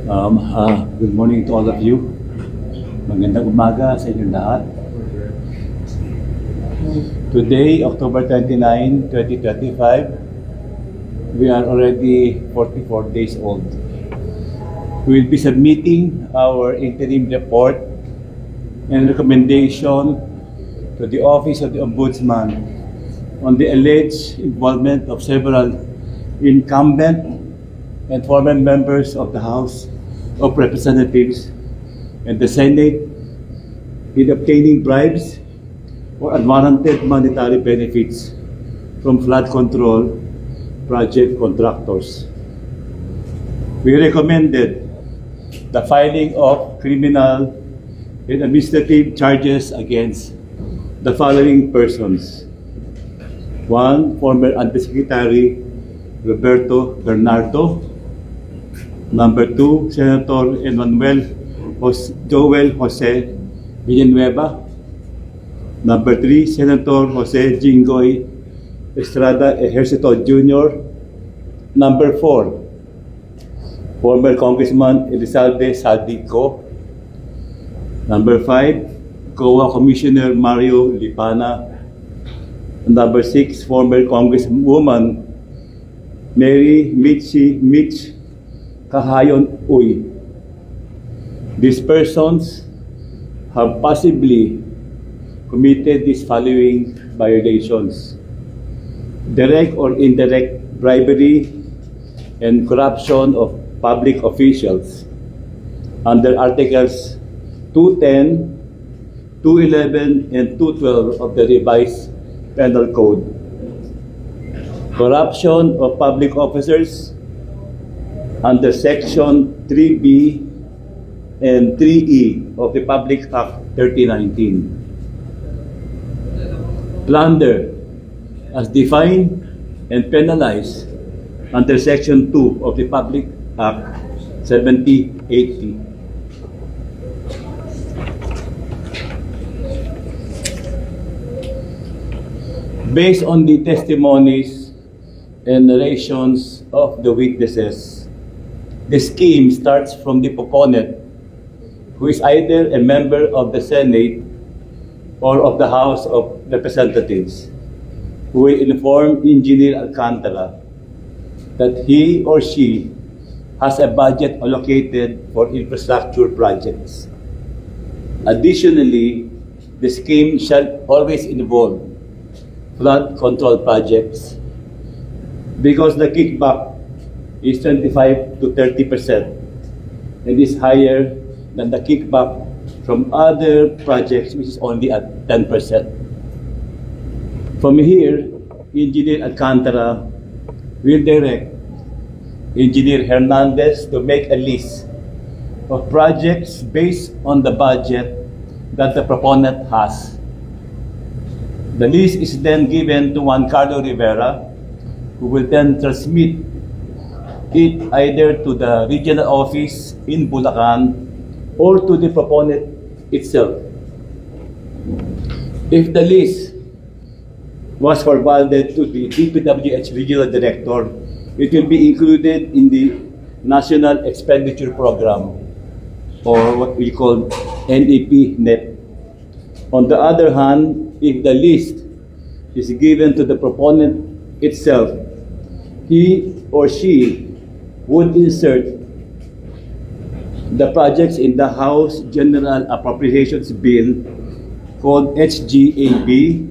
Good morning to all of you. Magandang umaga sa inyong lahat. Today, October 29, 2025, we are already 44 days old. We will be submitting our interim report and recommendation to the Office of the Ombudsman on the alleged involvement of several incumbent and former members of the House of Representatives and the Senate in obtaining bribes or unwarranted monetary benefits from flood control project contractors. We recommended the filing of criminal and administrative charges against the following persons. 1. Former Undersecretary Roberto Bernardo. Number 2, Senator Joel Jose Villanueva. Number 3, Senator Jose Jinggoy Estrada Ejercito Jr. Number 4, former Congressman Elizalde Saldico. Number 5, COA Commissioner Mario Lipana. Number 6, former Congresswoman Mary Mitch Kahayon Uy. These persons have possibly committed these following violations: direct or indirect bribery and corruption of public officials under Articles 210, 211, and 212 of the revised Penal Code. Corruption of public officers under Section 3B and 3E of the Public Act 3019. Plunder as defined and penalized under Section 2 of the Public Act 7080. Based on the testimonies and narrations of the witnesses, the scheme starts from the proponent, who is either a member of the Senate or of the House of Representatives, who will inform Engineer Alcantara that he or she has a budget allocated for infrastructure projects. Additionally, the scheme shall always involve flood control projects because the kickback is 25 to 30% and is higher than the kickback from other projects, which is only at 10%. From here, Engineer Alcantara will direct Engineer Hernandez to make a list of projects based on the budget that the proponent has. The list is then given to Juan Carlo Rivera, who will then transmit it either to the regional office in Bulacan or to the proponent itself. If the list was forwarded to the DPWH Regional Director, it will be included in the National Expenditure Program, or what we call NEP-NEP. On the other hand, if the list is given to the proponent itself, he or she would insert the projects in the House General Appropriations Bill called HGAB,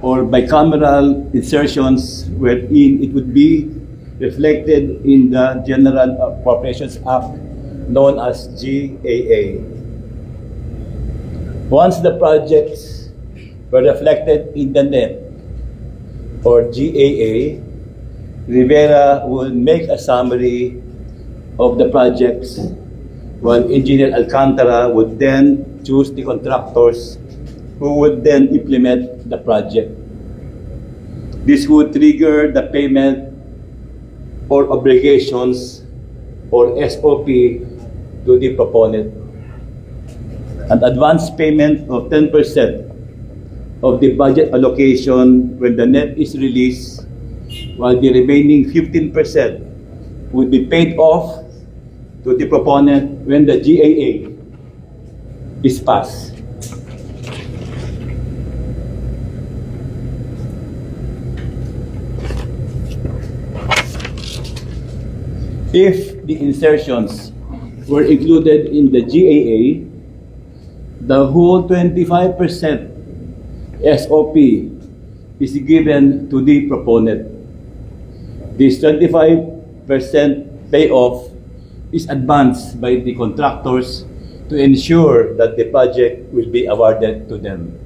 or bicameral insertions wherein it would be reflected in the General Appropriations Act known as GAA. Once the projects were reflected in the NEP or GAA, Rivera will make a summary of the projects, while Engineer Alcantara would then choose the contractors who would then implement the project. This would trigger the payment or obligations or SOP to the proponent. An advance payment of 10% of the budget allocation when the NEP is released, while the remaining 15% would be paid off to the proponent when the GAA is passed. If the insertions were included in the GAA, the whole 25% SOP is given to the proponent. This 25% payoff is advanced by the contractors to ensure that the project will be awarded to them.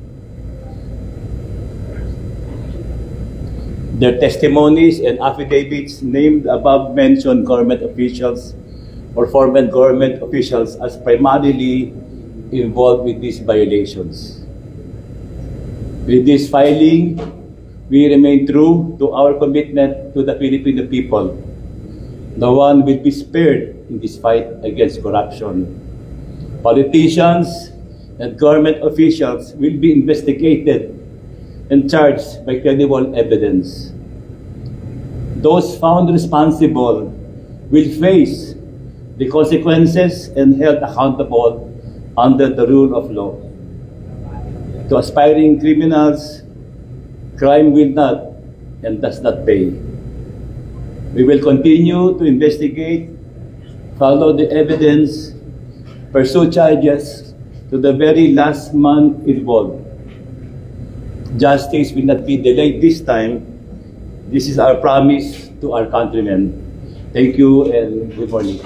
Their testimonies and affidavits named above mentioned government officials or former government officials as primarily involved with these violations. With this filing, we remain true to our commitment to the Filipino people. No one will be spared in this fight against corruption. Politicians and government officials will be investigated and charged by credible evidence. Those found responsible will face the consequences and held accountable under the rule of law. To aspiring criminals, crime will not and does not pay. We will continue to investigate, follow the evidence, pursue charges to the very last man involved. Justice will not be delayed this time. This is our promise to our countrymen. Thank you and good morning.